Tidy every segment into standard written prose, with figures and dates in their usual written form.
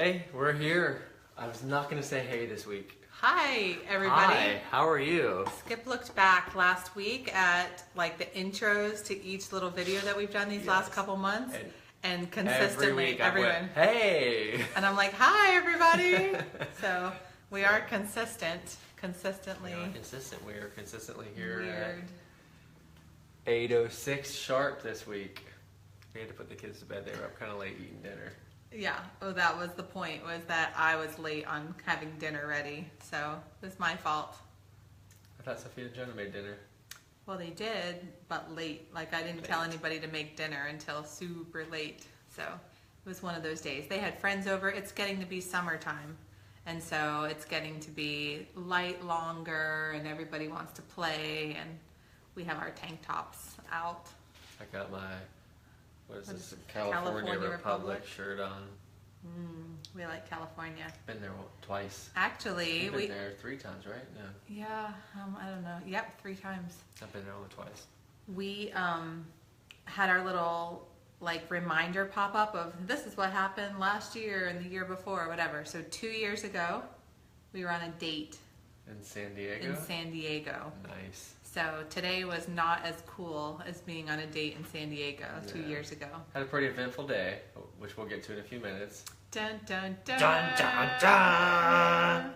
Hey, we're here. I was not going to say hey this week. Hi, everybody. Hi, how are you? Skip looked back last week at like the intros to each little video that we've done these last couple months, and consistently everyone. Hey! And I'm like, hi, everybody. So we are consistently. We are consistent. We are consistently here Weird. at 8:06 sharp this week. We had to put the kids to bed. They were up kind of late eating dinner. Yeah, well, that was the point, was that I was late on having dinner ready, so it was my fault. I thought Sophia and Jonah made dinner. Well, they did, but late. Like, I didn't tell anybody to make dinner until super late, so it was one of those days. They had friends over. It's getting to be summertime, and so it's getting to be light longer, and everybody wants to play, and we have our tank tops out. I got my... What is this? California Republic shirt on. We like California. Been there twice. Actually, You've been there 3 times, right? No. Yeah, I don't know. Yep, 3 times. I've been there only twice. We had our little like reminder pop up of this is what happened last year and the year before, or whatever. So 2 years ago, we were on a date in San Diego. In San Diego. Nice. So today was not as cool as being on a date in San Diego 2 years ago. Had a pretty eventful day, which we'll get to in a few minutes. Dun dun dun. Dun dun dun.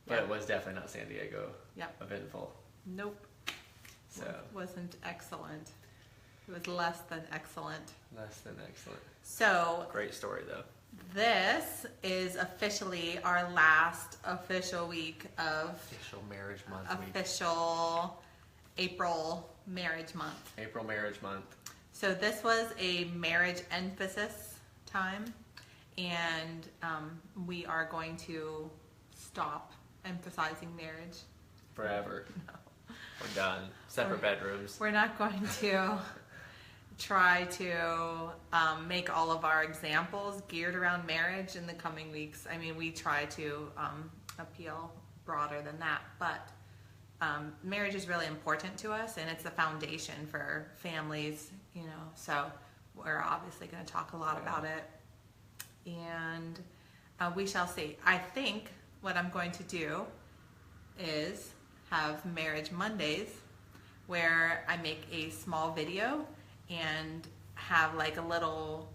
But it was definitely not San Diego. Yep. Eventful. Nope. So it wasn't excellent. It was less than excellent. Less than excellent. So great story though. This is officially our last official week of official marriage month. Official April marriage month. April marriage month. So this was a marriage emphasis time, and we are going to stop emphasizing marriage. Forever. No. We're done. Separate bedrooms. We're not going to try to make all of our examples geared around marriage in the coming weeks. I mean, we try to appeal broader than that, but marriage is really important to us, and it's the foundation for families, you know, so we're obviously going to talk a lot about it, and we shall see. I think what I'm going to do is have Marriage Mondays, where I make a small video and have like a little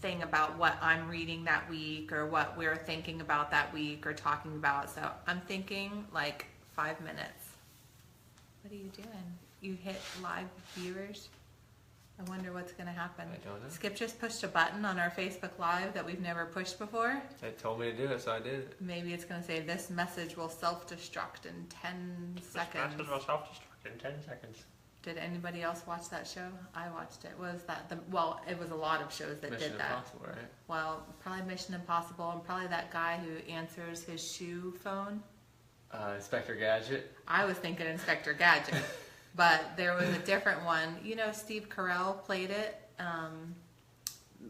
thing about what I'm reading that week or what we're thinking about that week or talking about. So I'm thinking like 5 minutes. What are you doing? You hit live viewers? I wonder what's going to happen. I don't know. Skip just pushed a button on our Facebook Live that we've never pushed before. They told me to do it, so I did it. Maybe it's going to say, this message will self-destruct in 10 seconds. This message will self-destruct in 10 seconds. Did anybody else watch that show? I watched it. Was that well, it was a lot of shows that Mission did that. Impossible, right? Well, probably Mission Impossible, and probably that guy who answers his shoe phone. Inspector Gadget. I was thinking Inspector Gadget, but there was a different one. You know, Steve Carell played it.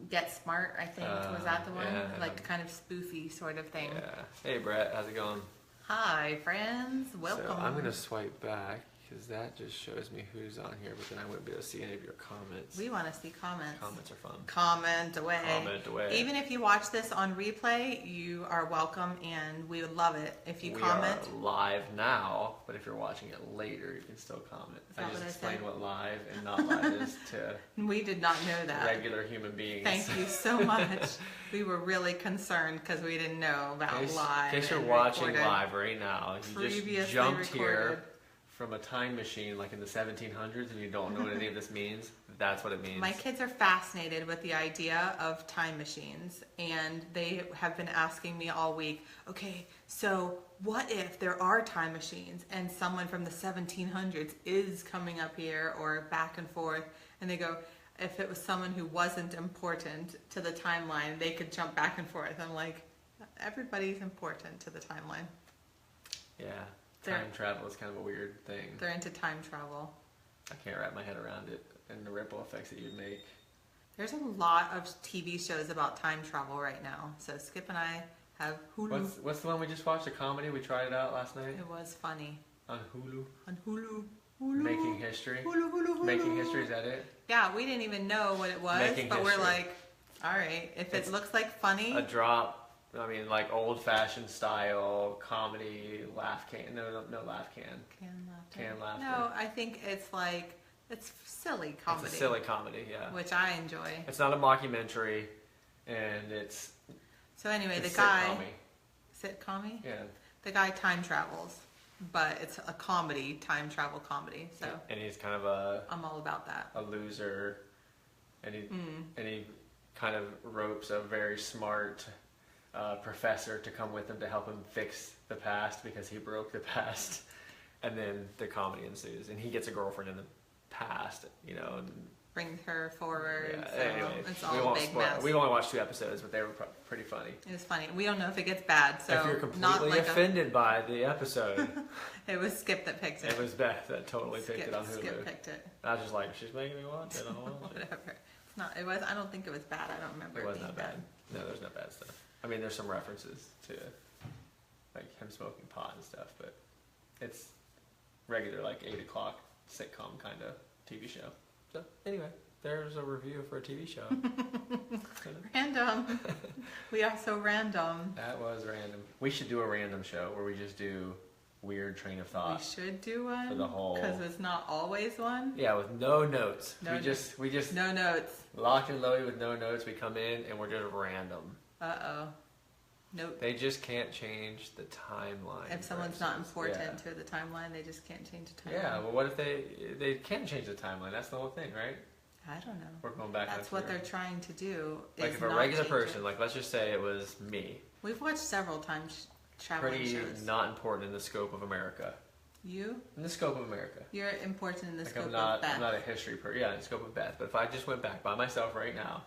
Get Smart, I think. Was that the one? Yeah. Like kind of spoofy sort of thing. Yeah. Hey, Brett. How's it going? Hi, friends. Welcome. So I'm going to swipe back, because that just shows me who's on here, but then I wouldn't be able to see any of your comments. We want to see comments. Comments are fun. Comment away. Comment away. Even if you watch this on replay, you are welcome, and we would love it if you comment. We are live now, but if you're watching it later, you can still comment. I just explained what live and not live is to we did not know that. Regular human beings. Thank you so much. We were really concerned because we didn't know about live. In case you're watching live right now, you just jumped here from a time machine like in the 1700s and you don't know what any of this means. That's what it means. My kids are fascinated with the idea of time machines, and they have been asking me all week, okay, so what if there are time machines and someone from the 1700s is coming up here or back and forth, and they go, if it was someone who wasn't important to the timeline, they could jump back and forth. I'm like, everybody's important to the timeline. Yeah. Time travel is kind of a weird thing. They're into time travel. I can't wrap my head around it and the ripple effects that you'd make. There's a lot of TV shows about time travel right now. So Skip and I have Hulu. What's the one we just watched, a comedy? We tried it out last night. It was funny. On Hulu? On Hulu. Hulu. Making History? Hulu. Making History, is that it? Yeah, we didn't even know what it was, but we're like, all right, if it looks like funny. A drop I mean, like old-fashioned style comedy, laugh can. No laugh can. Can laughter. No, I think it's like, it's silly comedy. It's a silly comedy, yeah. Which I enjoy. It's not a mockumentary, and it's... So anyway, it's the guy... Sitcom-y? Sitcom-y? Yeah. The guy time travels, but it's a comedy, time travel comedy, so... And he's kind of a... I'm all about that. A loser, and he kind of ropes a very smart... professor to come with him to help him fix the past because he broke the past, and then the comedy ensues, and he gets a girlfriend in the past, you know, and brings her forward. Yeah, so anyway, it's all a big mess. We only watched 2 episodes, but they were pretty funny. It was funny. We don't know if it gets bad, so if you're completely offended by the episode, it was Skip that picked it. It was Beth that totally picked it on Hulu. Skip picked it. I was just like, she's making me watch it. Whatever. It's not. It was. I don't think it was bad. I don't remember. It was not bad. No, there's no bad stuff. I mean, there's some references to like him smoking pot and stuff, but it's regular, like 8 o'clock sitcom kind of TV show. So anyway, there's a review for a TV show. Random. We are so random. That was random. We should do a random show where we just do weird train of thought. We should do one for the whole, because it's not always one. Yeah, with no notes. We just no notes. Locked and loaded with no notes. We come in and we're just random. Nope. They just can't change the timeline. If someone's not important to the timeline, they just can't change the timeline. Yeah, well, what if they can't change the timeline? That's the whole thing, right? I don't know. We're going back. That's what they're trying to do. Like if a regular person, like let's just say it was me. We've watched several times traveling shows. Pretty not important in the scope of America. You? In the scope of America. You're important in the scope of Beth. I'm not a history person. Yeah, in the scope of Beth. But if I just went back by myself right now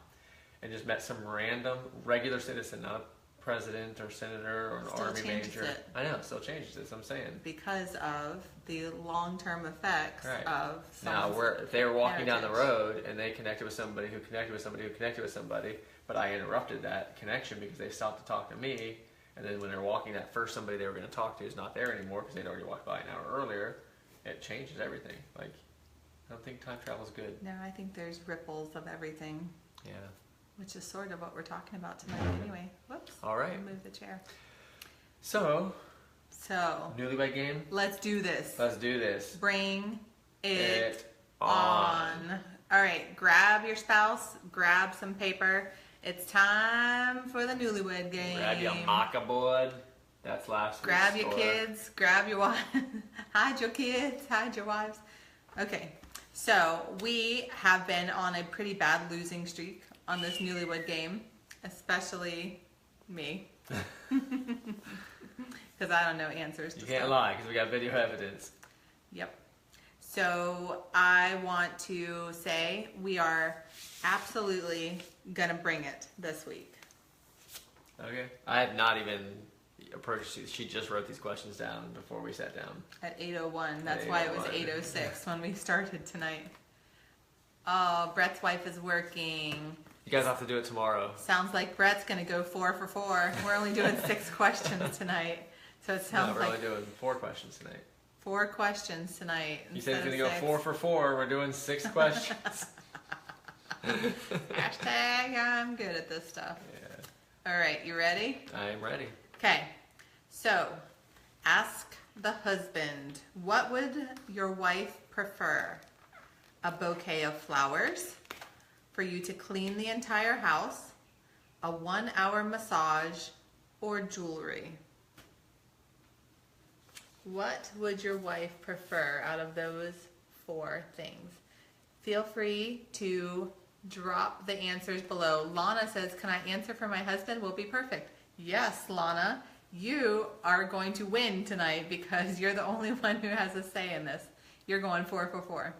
and just met some random regular citizen, not a president or senator or an army major. I know, it still changes it, I'm saying. Because of the long-term effects of now, if they were walking down the road and they connected with somebody who connected with somebody who connected with somebody, but I interrupted that connection because they stopped to talk to me, and then when they're walking, that first somebody they were going to talk to is not there anymore because they'd already walked by an hour earlier, it changes everything. Like, I don't think time travel's good. No, I think there's ripples of everything. Yeah. Which is sort of what we're talking about tonight anyway. Whoops. All right. I'll move the chair. So. Newlywed Game? Let's do this. Let's do this. Bring it on. All right. Grab your spouse. Grab some paper. It's time for the Newlywed Game. Grab your maca board. That's last week's Grab your kids. Grab your wives. Hide your kids. Hide your wives. Okay. So we have been on a pretty bad losing streak on this Newlywed Game, especially me, because I don't know answers. You can't lie, because we got video evidence. Yep. So I want to say we are absolutely going to bring it this week. Okay. I have not even approached you. She just wrote these questions down before we sat down. At 8:01. That's why it was 8:06 when we started tonight. Oh, Brett's wife is working. You guys have to do it tomorrow. Sounds like Brett's going to go 4 for 4. We're only doing 6 questions tonight. So it sounds like... we're only doing 4 questions tonight. 4 questions tonight. You said he's going to go 4 for 4. We're doing 6 questions. Hashtag I'm good at this stuff. Yeah. All right, you ready? I am ready. Okay. So, ask the husband, what would your wife prefer? A bouquet of flowers? For you to clean the entire house, a 1-hour massage, or jewelry? What would your wife prefer out of those 4 things? Feel free to drop the answers below. Lana says, can I answer for my husband? Will be perfect. Yes, Lana, you are going to win tonight because you're the only one who has a say in this. You're going 4 for 4.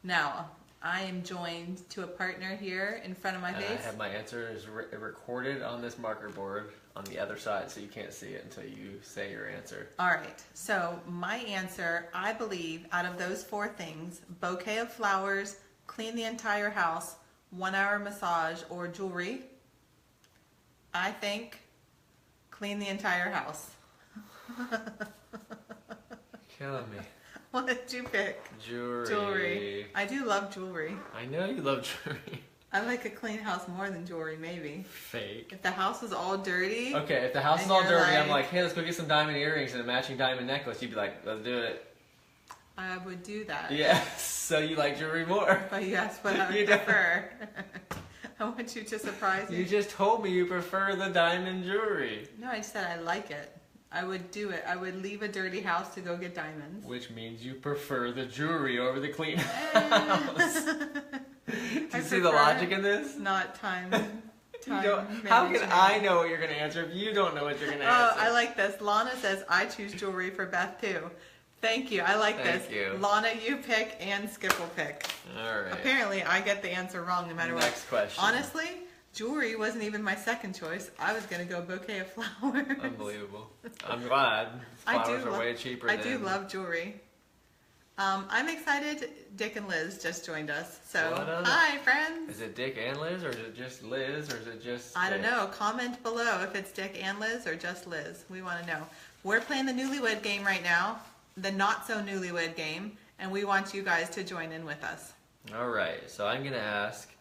Now, I am joined to a partner here in front of my face. I have my answers recorded on this marker board on the other side, so you can't see it until you say your answer. All right. So my answer, I believe, out of those 4 things, bouquet of flowers, clean the entire house, 1-hour massage, or jewelry, I think clean the entire house. Killing me. What did you pick? Jewelry. I do love jewelry. I know you love jewelry. I like a clean house more than jewelry, maybe. Fake. If the house was all dirty. Okay, if the house is and all you're dirty, I'm like, hey, let's go get some diamond earrings and a matching diamond necklace. You'd be like, let's do it. I would do that. Yes, so you like jewelry more. But yes, what I You would don't. prefer. I want you to surprise me. You just told me you prefer the diamond jewelry. No, I said I like it. I would do it. I would leave a dirty house to go get diamonds. Which means you prefer the jewelry over the clean house. Do you see the logic in this? Not time. How can I know what you're going to answer if you don't know what you're going to answer? Oh, I like this. Lana says, I choose jewelry for Beth too. Thank you. I like this. Thank you. Lana, you pick and Skip will pick. All right. Apparently, I get the answer wrong no matter what. Next question. Honestly, jewelry wasn't even my second choice. I was going to go bouquet of flowers. Unbelievable. I'm glad. Flowers are way cheaper I do love jewelry. I'm excited. Dick and Liz just joined us. So, hi, friends. Is it Dick and Liz, or is it just Liz, or is it just... I don't know. Comment below if it's Dick and Liz or just Liz. We want to know. We're playing the Newlywed Game right now, the not-so-Newlywed Game, and we want you guys to join in with us. All right, so I'm going to ask,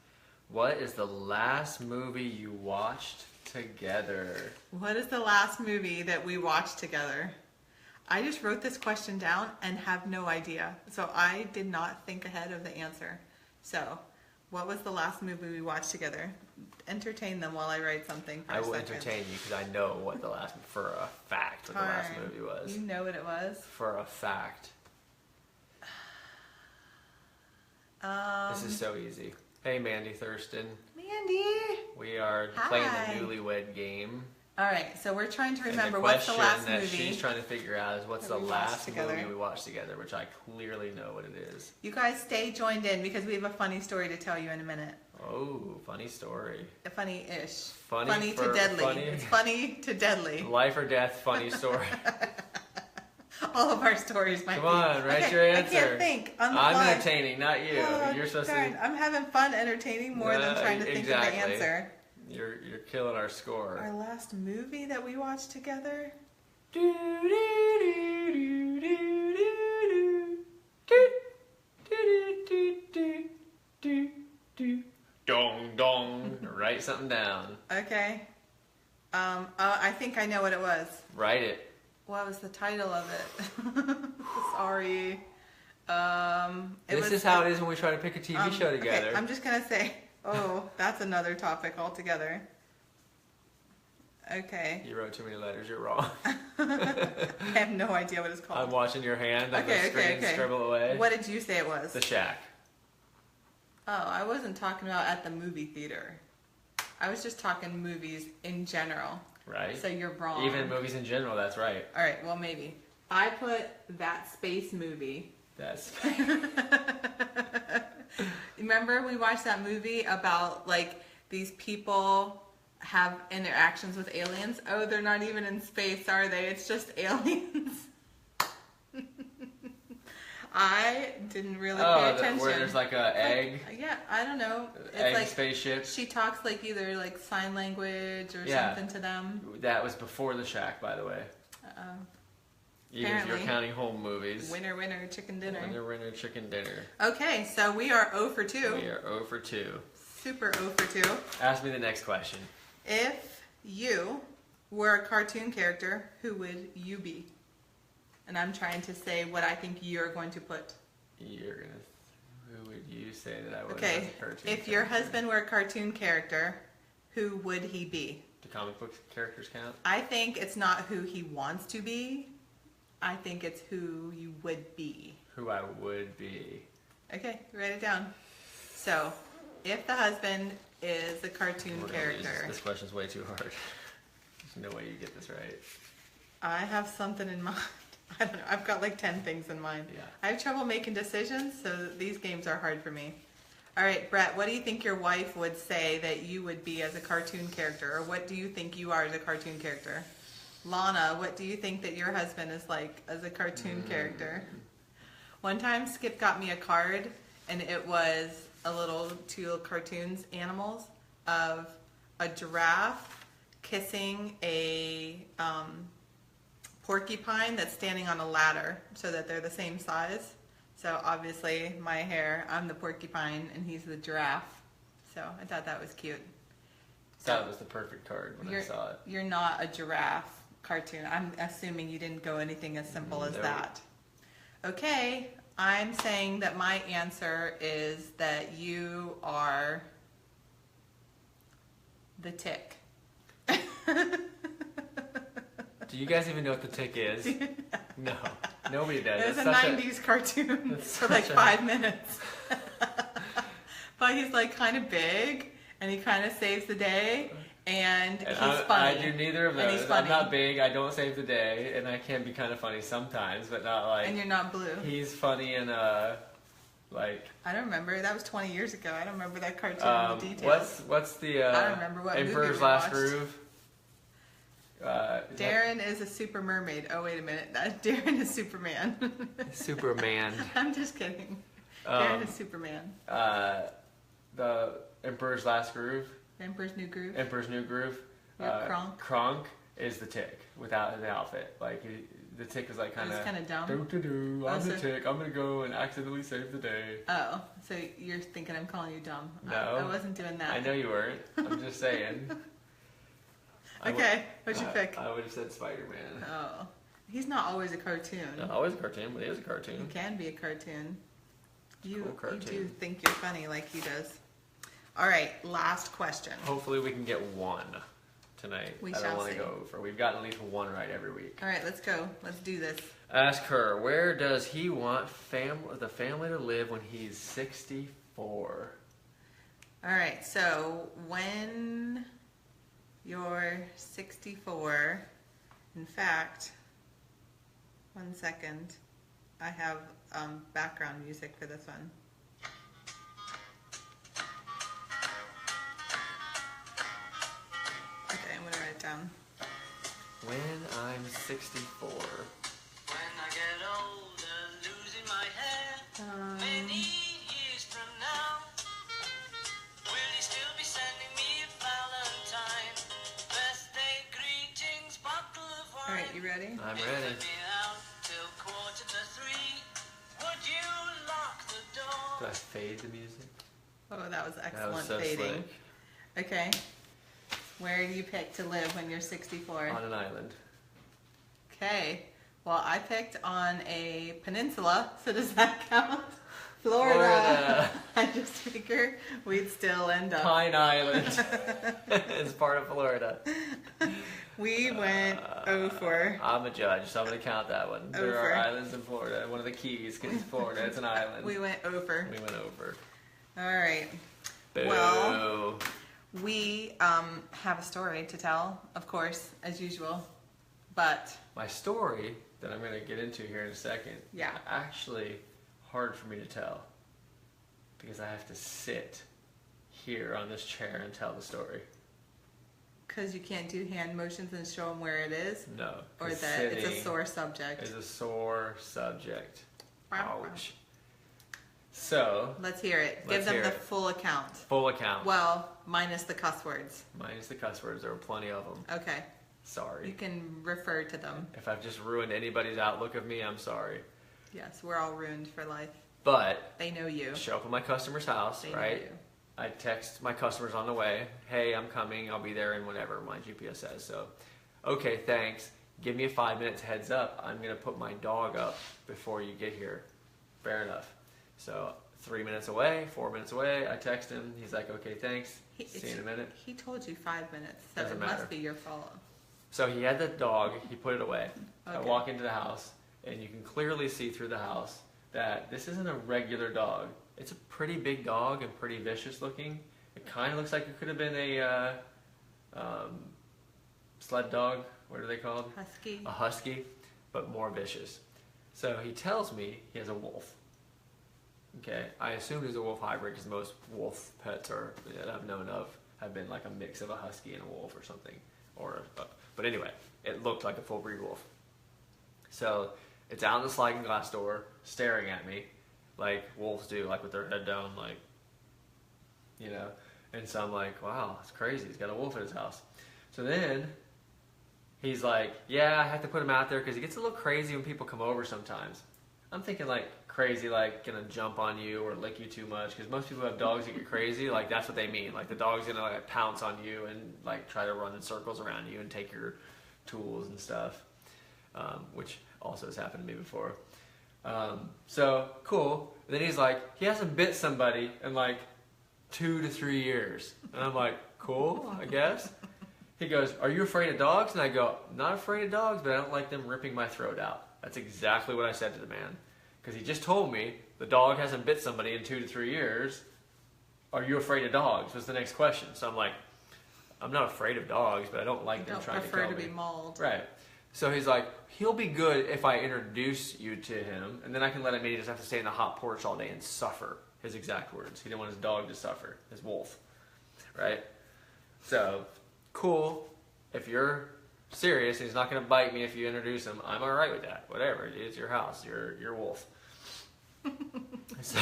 what is the last movie you watched together? What is the last movie that we watched together? I just wrote this question down and have no idea. So I did not think ahead of the answer. So, what was the last movie we watched together? Entertain them while I write something for I a will second. entertain you because I know what the last, for a fact, what the last Fine. movie was. You know what it was? For a fact. This is so easy. Hey, Mandy Thurston. Mandy! We are Hi. playing the Newlywed Game. All right, so we're trying to And remember the what's the question last that movie. she's trying to figure out is what's that the we watched last together. movie we watched together, which I clearly know what it is. You guys stay joined in because we have a funny story to tell you in a minute. Oh, funny story. Funny-ish. Funny to for- deadly. funny- It's funny to deadly. Life or death, funny story. All of our stories might Come be. on, write Okay, your answer. I can't think on the I'm fly. entertaining, not you. Oh, You're supposed darn. to. I'm having fun entertaining more than trying to think of exactly. the answer. You're killing our score. Our last movie that we watched together? Dong dong. Write something down. Okay. I think I know what it was. Write it. What was the title of it? Sorry. This is how it is when we try to pick a TV show together. Okay, I'm just gonna say, that's another topic altogether. Okay. You wrote too many letters. You're wrong. I have no idea what it's I'm called. watching your hand on the Okay, screen okay. scribble away. What did you say it was? The Shack. Oh, I wasn't talking about at the movie theater. I was just talking movies in general. Right. So you're wrong. Even movies in general, that's right. All right, well, maybe. I put that space movie. That's Remember we watched that movie about, like, these people have interactions with aliens? Oh, they're not even in space, are they? It's just aliens. I didn't really pay attention. where there's like a egg. Yeah, I don't know. It's Egg like spaceship. she talks like either like sign language or Yeah. something to them. That was before The Shack, by the way. Even if you're Apparently. counting home movies. Winner, winner, chicken dinner. Winner, chicken dinner. Okay, so we are 0 for 2. We are 0 for 2. Super 0 for 2. Ask me the next question. If you were a cartoon character, who would you be? And I'm trying to say what I think you're going to put. Who would you say that I would Okay, as a cartoon if your character? husband were a cartoon character, who would he be? Do comic book characters count? I think it's not who he wants to be. I think it's who you would be. Who I would be. Okay, write it down. So, if the husband is a cartoon We're gonna lose. character, This question's way too hard. There's no way you get this right. I have something in mind. I don't know. I've got like 10 things in mind. Yeah. I have trouble making decisions, so these games are hard for me. All right, Brett, what do you think your wife would say that you would be as a cartoon character? Or what do you think you are as a cartoon character? Lana, what do you think that your husband is like as a cartoon character? One time, Skip got me a card, and it was two little cartoons, animals, of a giraffe kissing a porcupine that's standing on a ladder so that they're the same size. So obviously, my hair, I'm the porcupine, and he's the giraffe. So I thought that was cute. That was the perfect card when I saw it. You're not a giraffe cartoon. I'm assuming you didn't go anything as simple as that. Okay, I'm saying that my answer is that you are the tick. Do you guys even know what the tick is? No, nobody does. It was a 90s cartoon for like 5 minutes. But he's like kind of big, and he kind of saves the day, and he's funny. I do neither of those. I'm not big, I don't save the day, and I can be kind of funny sometimes, but not like... And you're not blue. He's funny and like... I don't remember. That was 20 years ago. I don't remember that cartoon in the details. What's the... I don't remember what Emperor's movie we Last watched. Groove? Darren is a super mermaid. Oh, wait a minute. Darren is Superman. Superman. I'm just kidding. Darren is Superman. The Emperor's Last Groove. Emperor's New Groove. Emperor's New Groove. Kronk. Kronk is the tick without the outfit. Like the tick is like kind of dumb. I'm the tick. I'm gonna go and accidentally save the day. Oh, so you're thinking I'm calling you dumb? No, I wasn't doing that. I know you weren't. I'm just saying. Okay, what'd you pick? I would have said Spider-Man. Oh, he's not always a cartoon. Not always a cartoon, but he is a cartoon. He can be a cartoon. You cartoon. do think you're funny like he does. All right, last question. Hopefully we can get one tonight. We I don't shall want to see. go over. We've gotten at least one right every week. All right, let's go. Let's do this. Ask her, where does he want the family to live when he's 64? All right, so when you're 64, in fact, 1 second, I have background music for this one. Okay, I'm gonna write it down. When I'm 64. When I get older, losing my hair, many years from now, will you still be sending me a Valentine? Birthday greetings, bottle of wine. All right, you ready? I'm ready. Be out till 2:45. Would you lock the door? Do I fade the music? Oh, that was That excellent was so fading. slick. Okay. Where do you pick to live when you're 64? On an island. Okay. Well, I picked on a peninsula, so does that count? Florida. I just figure we'd still end up. Pine Island is part of Florida. We went over. I'm a judge, so I'm going to count that one. There Over. are islands in Florida. One of the keys, because it's Florida, it's an island. We went over. We went over. All right. Boo. Well, we have a story to tell, of course, as usual. But My story that I'm going to get into here in a second, Yeah. actually hard for me to tell because I have to sit here on this chair and tell the story. because you can't do hand motions and show them where it is, No. or 'cause that it's a sitting sore subject. is a sore subject. Wow. Ouch. So, Let's hear it. Give Let's them hear the it. full account. full account. Well, minus the cuss words. Minus the cuss words, there were plenty of them. Okay. Sorry. You can refer to them. If I've just ruined anybody's outlook of me, I'm sorry. Yes, we're all ruined for life. But, They know you. show up at my customer's house, They know right? you. I text my customers on the way, hey, I'm coming, I'll be there in whatever my GPS says. So, okay, thanks. Give me a 5 minutes heads up. I'm going to put my dog up before you get here. Fair enough. So, 3 minutes away, 4 minutes away, I text him. He's like, okay, thanks. See you in a minute. He told you 5 minutes, so Doesn't it matter. must be your fault. So he had the dog, he put it away. I Okay. walk into the house, and you can clearly see through the house that this isn't a regular dog. It's a pretty big dog and pretty vicious looking. It kind of looks like it could have been a sled dog. What are they called? Husky. A husky, but more vicious. So he tells me he has a wolf. Okay, I assume he's a wolf hybrid because most wolf pets that I've known of have been like a mix of a husky and a wolf or something. But anyway, it looked like a full breed wolf. So it's out in the sliding glass door, staring at me, like wolves do, like with their head down, like, you know. And so I'm like, wow, it's crazy. He's got a wolf in his house. So then he's like, yeah, I have to put him out there because he gets a little crazy when people come over sometimes. I'm thinking like crazy, like gonna jump on you or lick you too much, because most people who have dogs that get crazy, like that's what they mean. Like the dog's gonna like pounce on you and like try to run in circles around you and take your tools and stuff, which also has happened to me before. So cool. And then he's like, he hasn't bit somebody in like 2 to 3 years, and I'm like, cool, I guess. He goes, are you afraid of dogs? And I go, not afraid of dogs, but I don't like them ripping my throat out. That's exactly what I said to the man. Because he just told me the dog hasn't bit somebody in 2 to 3 years. Are you afraid of dogs? Was the next question. So I'm like, I'm not afraid of dogs, but I don't like them trying to kill me. Don't prefer to be mauled. Right. So he's like, he'll be good if I introduce you to him, and then I can let him in. He doesn't have to stay in the hot porch all day and suffer. His exact words. He didn't want his dog to suffer. His wolf. Right? So, cool. If you're serious and he's not going to bite me if you introduce him, I'm all right with that. Whatever. It's your house. Your wolf. So,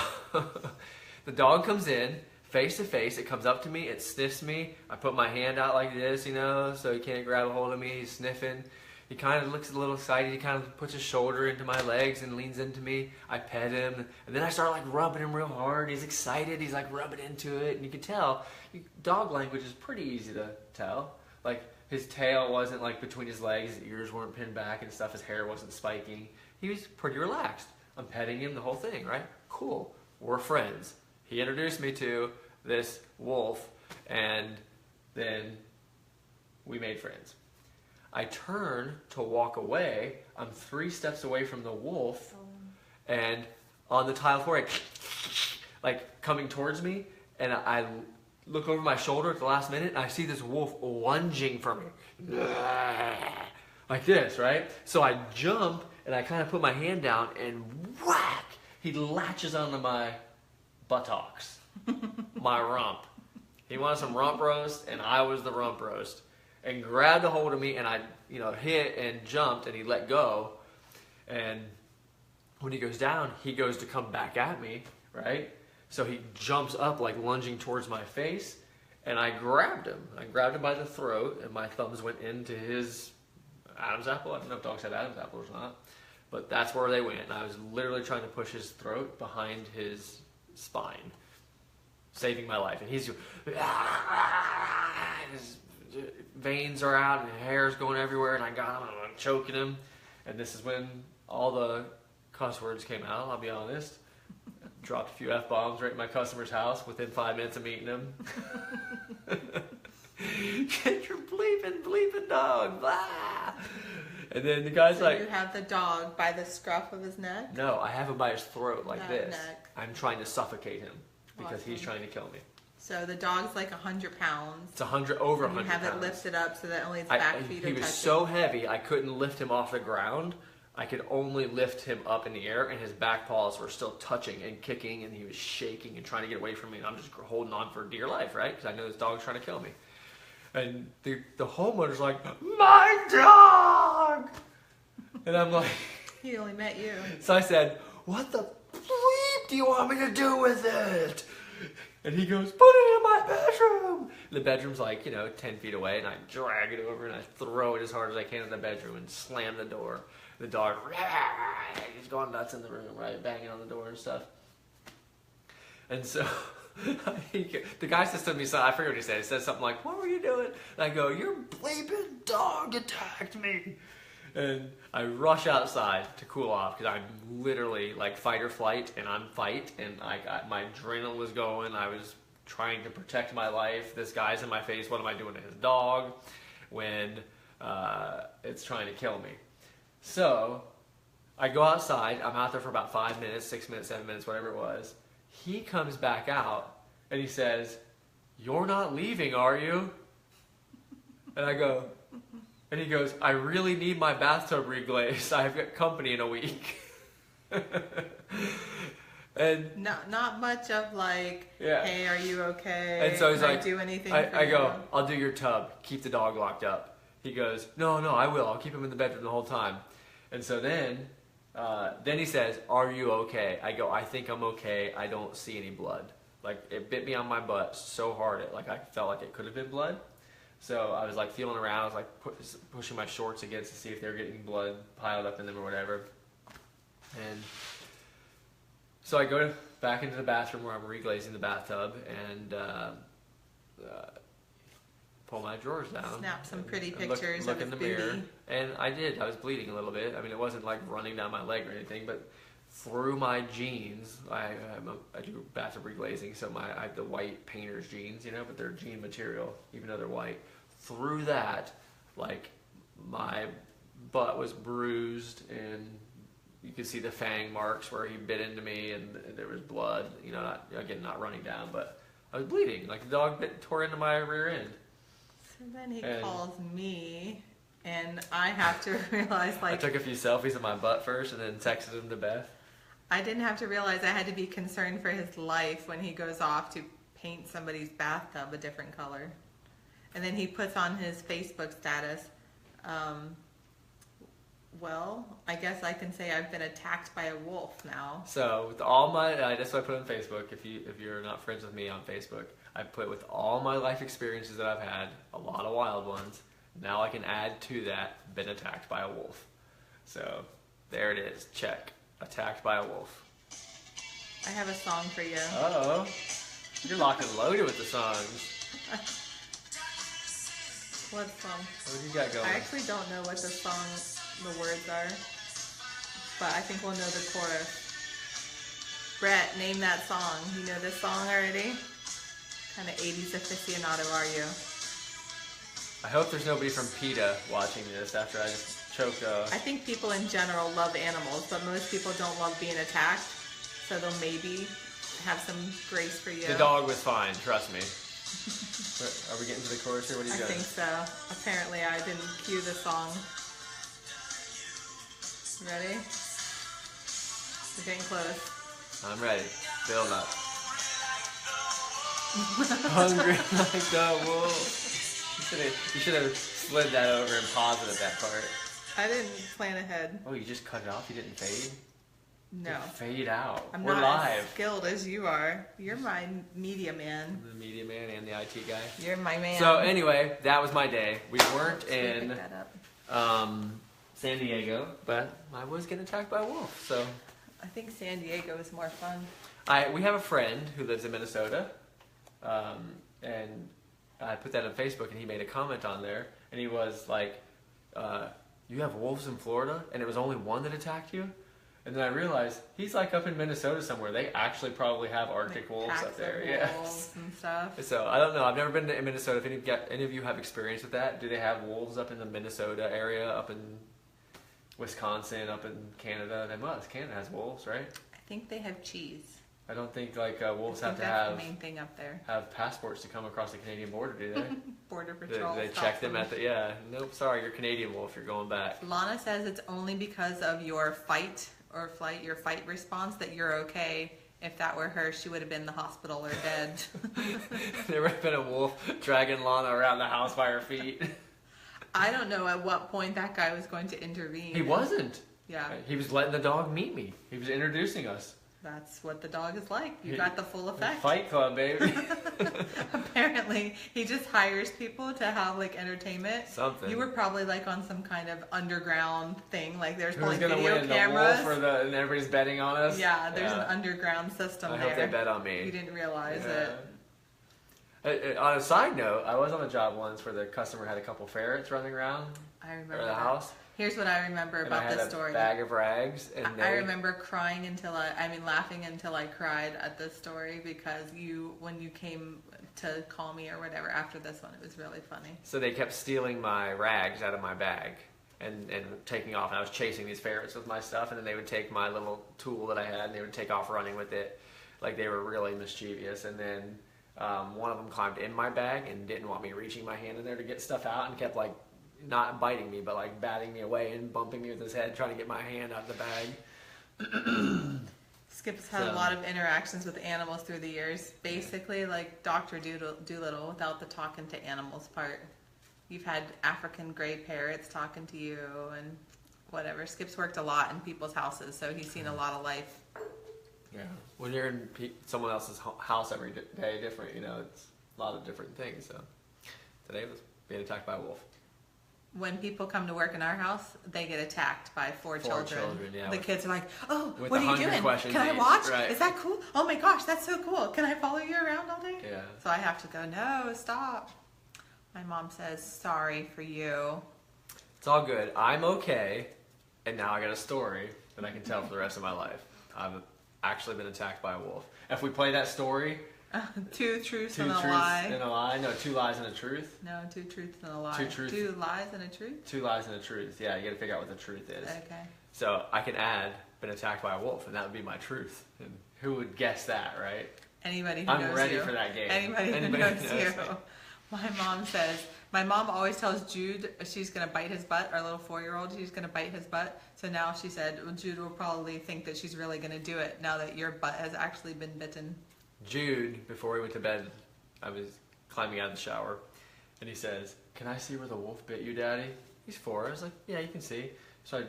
the dog comes in, face to face. It comes up to me. It sniffs me. I put my hand out like this, you know, so he can't grab a hold of me. He's sniffing. He kind of looks a little excited. He kind of puts his shoulder into my legs and leans into me. I pet him. And then I start like rubbing him real hard. He's excited. He's like rubbing into it. And you can tell, dog language is pretty easy to tell. Like his tail wasn't like between his legs. His ears weren't pinned back and stuff. His hair wasn't spiking. He was pretty relaxed. I'm petting him, the whole thing, right? Cool. We're friends. He introduced me to this wolf, and then we made friends. I turn to walk away. I'm 3 steps away from the wolf, and on the tile floor, like coming towards me, and I look over my shoulder at the last minute, and I see this wolf lunging for me. Like this, right? So I jump, and I kind of put my hand down, and whack! He latches onto my buttocks, my rump. He wanted some rump roast, and I was the rump roast. And grabbed a hold of me, and I, hit and jumped, and he let go. And when he goes down, he goes to come back at me, right? So he jumps up, like lunging towards my face, and I grabbed him. I grabbed him by the throat, and my thumbs went into his Adam's apple. I don't know if dogs have Adam's apple or not, but that's where they went. And I was literally trying to push his throat behind his spine, saving my life. And he's his veins are out and hair's going everywhere, and I got him and I'm choking him. And this is when all the cuss words came out, I'll be honest. Dropped a few F-bombs right in my customer's house within 5 minutes of meeting him. Get your bleeping dog, blah! And then the guy's So like... you have the dog by the scruff of his neck? No, I have him by his throat like this. Neck. I'm trying to suffocate him because Awesome. he's trying to kill me. So the dog's like 100 pounds. It's over 100 You have pounds. it lifted up so that only his back feet are He was touching. so heavy, I couldn't lift him off the ground. I could only lift him up in the air, and his back paws were still touching and kicking, and he was shaking and trying to get away from me, and I'm just holding on for dear life, right? Because I know this dog's trying to kill me. And the homeowner's like, my dog! And I'm like... He only met you. So I said, what the bleep do you want me to do with it? And he goes, put it in my bedroom. The bedroom's like, 10 feet away, and I drag it over, and I throw it as hard as I can in the bedroom and slam the door. The dog, he's going nuts in the room, right? Banging on the door and stuff. And so the guy says to me, I forget what he said. He says something like, what were you doing? And I go, your bleeping dog attacked me. And I rush outside to cool off because I'm literally like fight or flight, and I'm fight, and my adrenaline was going. I was trying to protect my life. This guy's in my face. What am I doing to his dog when it's trying to kill me? So I go outside. I'm out there for about 5 minutes, 6 minutes, 7 minutes, whatever it was. He comes back out, and he says, you're not leaving, are you? And I go... And he goes, I really need my bathtub reglazed. I've got company in a week. And not much of like, yeah. Hey, are you okay? And so he's Can like, I do anything for I you? go, I'll do your tub. Keep the dog locked up. He goes, no, I will. I'll keep him in the bedroom the whole time. And so then he says, are you okay? I go, I think I'm okay. I don't see any blood. Like, it bit me on my butt so hard, I felt like it could have been blood. So I was like feeling around, I was like pushing my shorts against to see if they were getting blood piled up in them or whatever. And So I go back into the bathroom where I'm reglazing the bathtub and pull my drawers down. Snap some pretty and pictures look of in his the mirror. booty. And I did. I was bleeding a little bit. I mean, it wasn't like running down my leg or anything, but through my jeans, I do bathroom reglazing, so I have the white painter's jeans, you know, but they're jean material, even though they're white. Through that, like, my butt was bruised, and you could see the fang marks where he bit into me, and there was blood, you know, not running down, but I was bleeding, like the dog tore into my rear end. So then he calls me, and I have to realize, like... I took a few selfies of my butt first, and then texted them to Beth. I didn't have to realize I had to be concerned for his life when he goes off to paint somebody's bathtub a different color. And then he puts on his Facebook status, well, I guess I can say I've been attacked by a wolf now. So with all my, that's what I put on Facebook. If you're not friends with me on Facebook, I put with all my life experiences that I've had, a lot of wild ones. Now I can add to that, been attacked by a wolf. So there it is. Check. Attacked by a wolf. I have a song for you. Uh-oh. You're locked and loaded with the songs. What song? What do you got going? I actually don't know what the words are, but I think we'll know the chorus. Brett, name that song. You know this song already? Kind of 80s aficionado are you? I hope there's nobody from PETA watching this after I just choked I think people in general love animals, but most people don't love being attacked, so they'll maybe have some grace for you. The dog was fine, trust me. Are we getting to the chorus here? What are you doing? I think so. Apparently I didn't cue the song. Ready? We're getting close. I'm ready. Build up. Hungry like the wolf. You should have slid that over and paused it at that part. I didn't plan ahead. Oh, you just cut it off? You didn't fade? No. Fade out. I'm We're not live. as skilled as you are. You're my media man. The media man and the IT guy. You're my man. So anyway, that was my day. We weren't Oops, we in picked that up. San Diego, but I was getting attacked by a wolf. So I think San Diego is more fun. we have a friend who lives in Minnesota, and I put that on Facebook, and he made a comment on there, and he was like, "You have wolves in Florida, and it was only one that attacked you?" And then I realized he's like up in Minnesota somewhere. They actually probably have Arctic wolves Packs up there. of Yes. wolves and stuff. So I don't know. I've never been to Minnesota. If any of you have experience with that, do they have wolves up in the Minnesota area, up in Wisconsin, up in Canada? They must. Canada has wolves, right? I think they have cheese. I don't think like wolves I have think to that's have the main thing up there. passports to come across the Canadian border, do they? Border Patrol. They check them at the Nope, sorry, you're Canadian wolf. You're going back. Lana says it's only because of your fight or flight, your fight response, that you're okay. If that were her, she would have been in the hospital or dead. There would have been a wolf dragging Lana around the house by her feet. I don't know at what point that guy was going to intervene. He wasn't. Yeah. He was letting the dog meet me. He was introducing us. That's what the dog is like. You got the full effect. Fight Club, baby. Apparently, he just hires people to have like entertainment. Something. You were probably like on some kind of underground thing. Like there's Who's like gonna video win, cameras. the wolf or and everybody's betting on us? Yeah, there's an underground system I there. hope they bet on me. You didn't realize it. On a side note, I was on a job once where the customer had a couple ferrets running around I remember the that. house. Here's what I remember And about I had this a story. bag of rags. And I remember crying until laughing until I cried at this story because when you came to call me or whatever after this one, it was really funny. So they kept stealing my rags out of my bag and taking off. And I was chasing these ferrets with my stuff, and then they would take my little tool that I had, and they would take off running with it. Like they were really mischievous. And then one of them climbed in my bag and didn't want me reaching my hand in there to get stuff out, and kept like not biting me, but like batting me away and bumping me with his head, trying to get my hand out of the bag. Skip's had a lot of interactions with animals through the years. Basically, like Dr. Doolittle without the talking to animals part. You've had African gray parrots talking to you and whatever. Skip's worked a lot in people's houses, so he's seen a lot of life. Yeah. When you're in someone else's house every day, different, it's a lot of different things. So today was being attacked by a wolf. when people come to work in our house, they get attacked by four children. Yeah, the kids are like, "Oh, with what are you doing? Can I watch? Right. Is that cool? Oh my gosh, that's so cool. Can I follow you around all day?" Yeah. So I have to go, "No, stop." My mom says, "Sorry for you." It's all good. I'm okay, and now I got a story that I can tell for the rest of my life. I've actually been attacked by a wolf. If we play that story, 2 truths two and a truths lie. and a lie. No, 2 lies and a truth. No, 2 truths and a lie. 2 truths. 2 lies and a truth. 2 lies and a truth. Yeah, you got to figure out what the truth is. Okay. So I can add been attacked by a wolf, and that would be my truth. And who would guess that, right? Anybody who I'm knows ready you. for that game. Anybody who Anybody knows who knows you. me. My mom always tells Jude she's going to bite his butt, our little 4-year-old, she's going to bite his butt. So now she said, well, Jude will probably think that she's really going to do it now that your butt has actually been bitten. Jude, before we went to bed, I was climbing out of the shower, and he says, "Can I see where the wolf bit you, Daddy?" He's 4. I was like, "Yeah, you can see." So I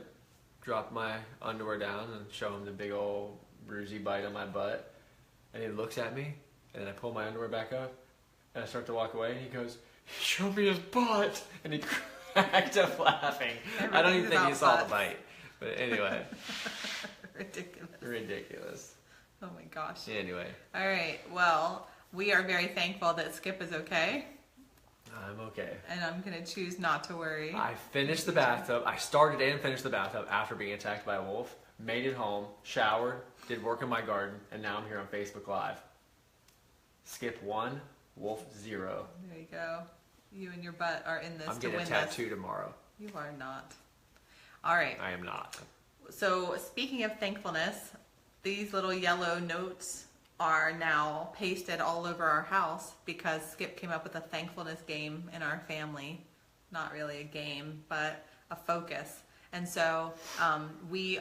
dropped my underwear down and show him the big old bruisey bite on my butt. And he looks at me, and then I pull my underwear back up, and I start to walk away, and he goes, "Show me his butt!" And he cracked up laughing. I don't even think he saw the bite. But anyway. Ridiculous. Oh my gosh. Anyway. All right. Well, we are very thankful that Skip is okay. I'm okay. And I'm going to choose not to worry. I finished the bathtub. I started and finished the bathtub after being attacked by a wolf. Made it home, showered, did work in my garden, and now I'm here on Facebook Live. Skip 1, wolf 0. There you go. You and your butt are in this I'm to getting a win tattoo this. tomorrow. You are not. All right. I am not. So speaking of thankfulness, these little yellow notes are now pasted all over our house because Skip came up with a thankfulness game in our family. Not really a game, but a focus. And so he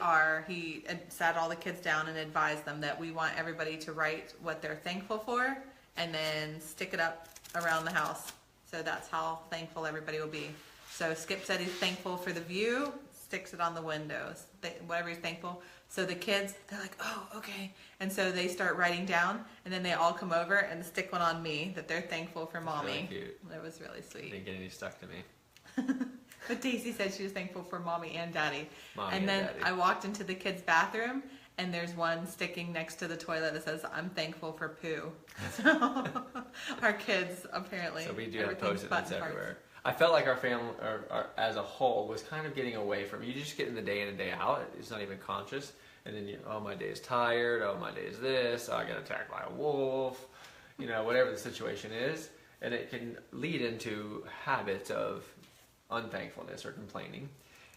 sat all the kids down and advised them that we want everybody to write what they're thankful for and then stick it up around the house. So that's how thankful everybody will be. So Skip said he's thankful for the view, sticks it on the windows, whatever he's thankful. So the kids, they're like, "Oh, okay." And so they start writing down, and then they all come over and stick one on me that they're thankful for Mommy. Really cute. It was really sweet. Didn't get any stuck to me. But Daisy said she was thankful for Mommy and Daddy. Mommy and then Daddy. I walked into the kids' bathroom, and there's one sticking next to the toilet that says, "I'm thankful for poo." So our kids apparently. So we do have everything's post-it button notes parts. everywhere. I felt like our family, or as a whole, was kind of getting away from. You just get in the day in and day out. It's not even conscious. And then oh, my day is tired. Oh, my day is this. Oh, I got attacked by a wolf. Whatever the situation is. And it can lead into habits of unthankfulness or complaining.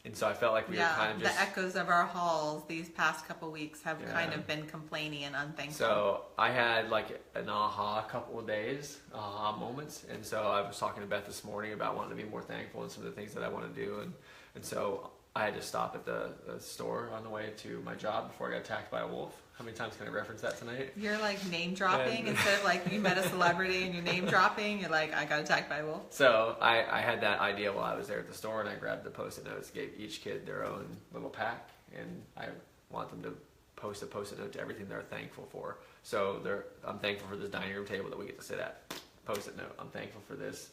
And so I felt like we were kind of just... the echoes of our halls these past couple weeks have Yeah. kind of been complaining and unthankful. So I had like an aha couple of days, aha moments. And so I was talking to Beth this morning about wanting to be more thankful and some of the things that I want to do. And so I had to stop at the store on the way to my job before I got attacked by a wolf. How many times can I reference that tonight? You're like name dropping And- instead of like you met a celebrity and you're name dropping. You're like, I got attacked by a wolf. So I had that idea while I was there at the store, and I grabbed the post-it notes, gave each kid their own little pack, and I want them to post a post-it note to everything they're thankful for. So I'm thankful for this dining room table that we get to sit at. Post-it note. I'm thankful for this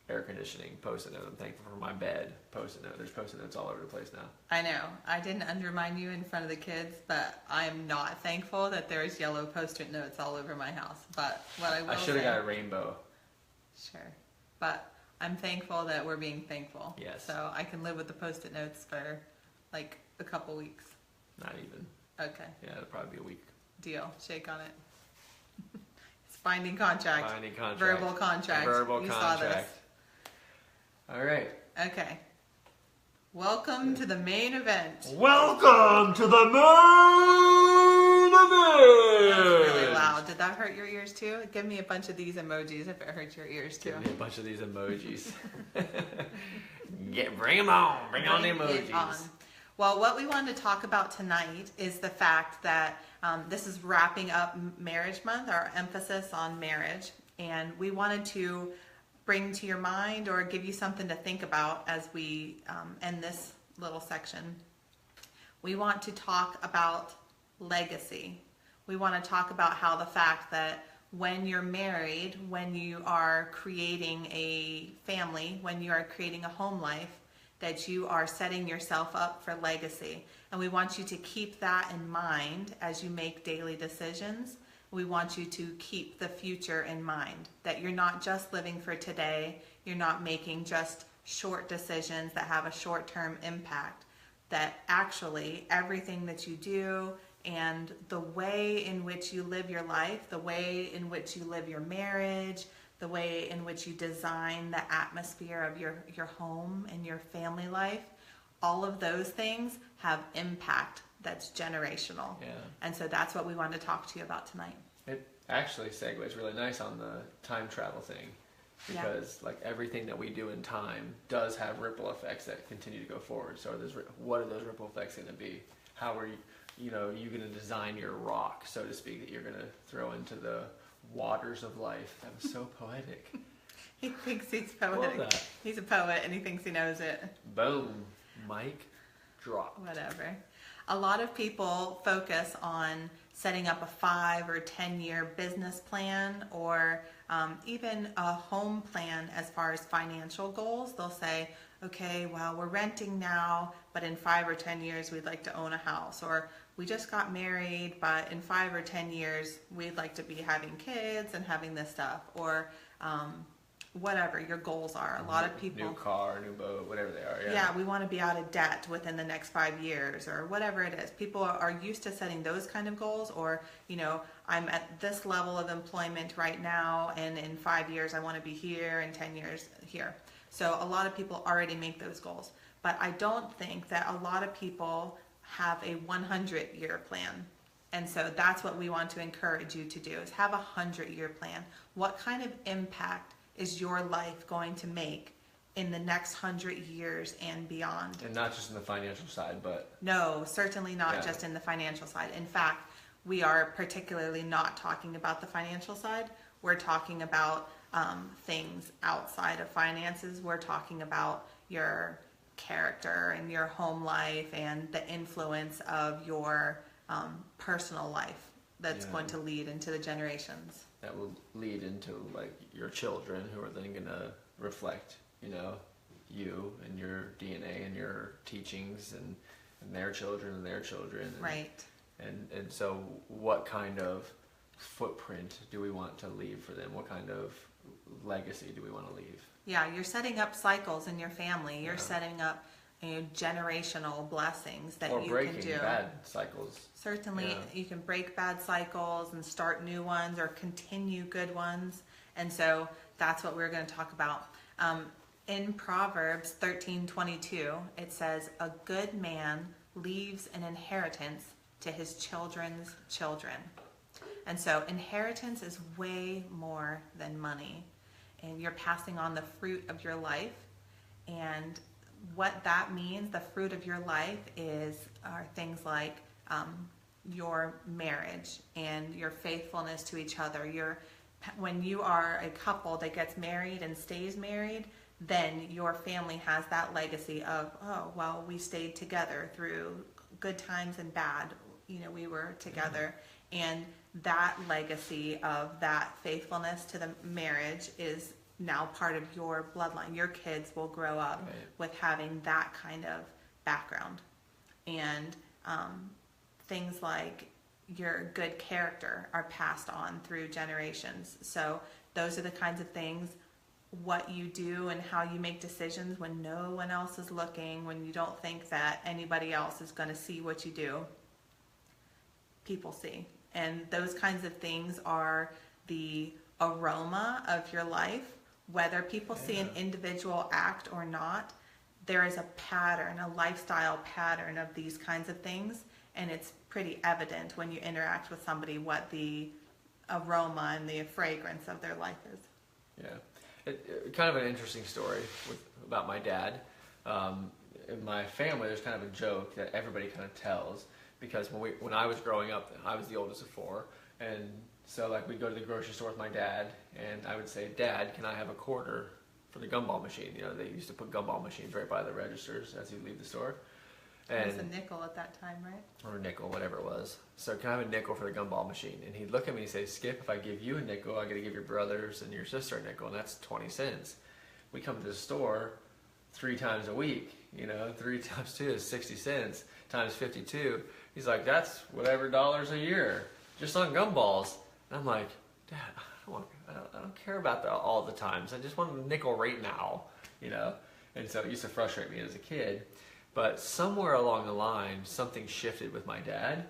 air conditioning. Post-it note. I'm thankful for my bed. Post-it note. There's post-it notes all over the place now. I know. I didn't undermine you in front of the kids, but I am not thankful that there's yellow post-it notes all over my house. But what I will I should have got a rainbow. Sure. But I'm thankful that we're being thankful. Yes. So I can live with the post-it notes for like a couple weeks. Not even. Okay. Yeah, it'll probably be a week. Deal. Shake on it. It's binding contract. Binding contract. Verbal contract. Verbal you contract. saw this. All right. Okay. Welcome to the main event. Welcome to the main event. That's really loud. Did that hurt your ears too? Give me a bunch of these emojis if it hurts your ears too. Give me a bunch of these emojis. Bring them on. Bring on the Bring it emojis. on. Well, what we wanted to talk about tonight is the fact that this is wrapping up Marriage Month, our emphasis on marriage, and we wanted to bring to your mind or give you something to think about as we end this little section. We want to talk about legacy. We want to talk about how the fact that when you're married, when you are creating a family, when you are creating a home life, that you are setting yourself up for legacy. And we want you to keep that in mind as you make daily decisions. We want you to keep the future in mind, that you're not just living for today, you're not making just short decisions that have a short-term impact, that actually everything that you do and the way in which you live your life, the way in which you live your marriage, the way in which you design the atmosphere of your home and your family life, all of those things have impact that's generational. Yeah. And so that's what we want to talk to you about tonight. It actually segues really nice on the time travel thing, because like everything that we do in time does have ripple effects that continue to go forward. So what are those ripple effects going to be? How are you going to design your rock, so to speak, that you're going to throw into the waters of life? That was so poetic. He thinks he's poetic. Love that. He's a poet and he thinks he knows it. Boom. Mic drop. Whatever. A lot of people focus on setting up a 5 or 10 year business plan, or even a home plan as far as financial goals. They'll say, okay, well, we're renting now, but in 5 or 10 years we'd like to own a house. Or we just got married, but in 5 or 10 years we'd like to be having kids and having this stuff. Or whatever your goals are. A lot of people, new car, new boat, whatever they are. Yeah, we want to be out of debt within the next 5 years, or whatever it is. People are used to setting those kind of goals, or I'm at this level of employment right now, and in 5 years I want to be here, in 10 years here. So a lot of people already make those goals, but I don't think that a lot of people have a 100-year plan. And so that's what we want to encourage you to do, is have a 100-year plan. What kind of impact is your life going to make in the next 100 years and beyond? And not just in the financial side, but... No, certainly not just in the financial side. In fact, we are particularly not talking about the financial side. We're talking about things outside of finances. We're talking about your character and your home life and the influence of your personal life that's going to lead into the generations. That will lead into like your children, who are then going to reflect, you and your DNA and your teachings, and their children and their children. And, right. And so what kind of footprint do we want to leave for them? What kind of legacy do we want to leave? Yeah, you're setting up cycles in your family. You're setting up generational blessings that you can do. Or breaking bad cycles. Certainly, you can break bad cycles and start new ones, or continue good ones. And so that's what we're going to talk about. In Proverbs 13:22, it says, "A good man leaves an inheritance to his children's children." And so inheritance is way more than money. And you're passing on the fruit of your life. And what that means, the fruit of your life, are things like your marriage and your faithfulness to each other. When you are a couple that gets married and stays married, then your family has that legacy of, oh, well, we stayed together through good times and bad. We were together. And that legacy of that faithfulness to the marriage is now part of your bloodline. Your kids will grow up with having that kind of background. And things like your good character are passed on through generations. So those are the kinds of things, what you do and how you make decisions when no one else is looking, when you don't think that anybody else is going to see what you do. People see. And those kinds of things are the aroma of your life. Whether people see an individual act or not, there is a pattern, a lifestyle pattern of these kinds of things, and it's pretty evident when you interact with somebody what the aroma and the fragrance of their life is. Yeah. Kind of an interesting story about my dad. In my family, there's kind of a joke that everybody kind of tells, because when I was growing up, I was the oldest of 4, and so like we'd go to the grocery store with my dad, and I would say, "Dad, can I have a quarter for the gumball machine?" They used to put gumball machines right by the registers as you leave the store. And it was a nickel at that time, right? Or a nickel, whatever it was. So, "Can I have a nickel for the gumball machine?" And he'd look at me and say, "Skip, if I give you a nickel, I got to give your brothers and your sister a nickel, and that's 20 cents. We come to the store, 3 times a week. 3 times 2 is 60 cents times 52. He's like, that's whatever dollars a year just on gumballs. And I'm like, Dad, I don't care about that all the times. I just want a nickel right now, And so it used to frustrate me as a kid. But somewhere along the line, something shifted with my dad.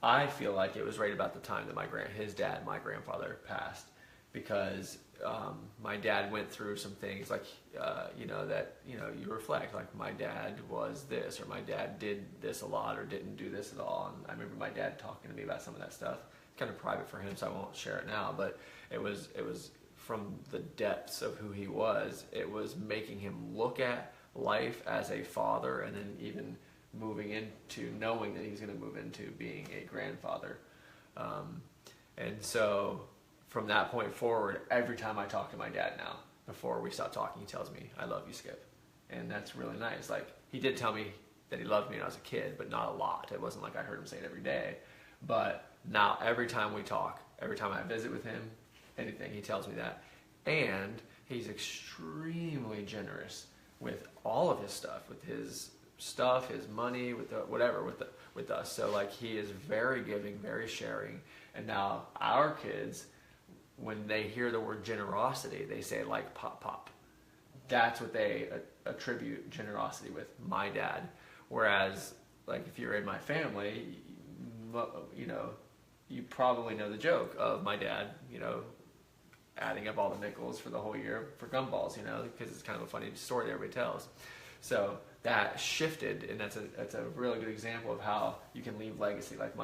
I feel like it was right about the time that my grandfather passed, because my dad went through some things like, you reflect, like my dad was this, or my dad did this a lot, or didn't do this at all. And I remember my dad talking to me about some of that stuff. Kind of private for him, so I won't share it now, but it was from the depths of who he was. It was making him look at life as a father, and then even moving into knowing that he's going to move into being a grandfather. And so from that point forward, every time I talk to my dad now, before we stop talking, he tells me, I love you, Skip. And that's really nice. Like, he did tell me that he loved me when I was a kid, but not a lot. It wasn't like I heard him say it every day. But now every time we talk, every time I visit with him, anything, he tells me that. And he's extremely generous with all of his stuff, his money, with us. So like, he is very giving, very sharing. And now our kids, when they hear the word generosity, they say like pop pop. That's what they attribute generosity with, my dad. Whereas like, if you're in my family, you probably know the joke of my dad, adding up all the nickels for the whole year for gumballs, because it's kind of a funny story that everybody tells. So that shifted, and that's a really good example of how you can leave legacy. Like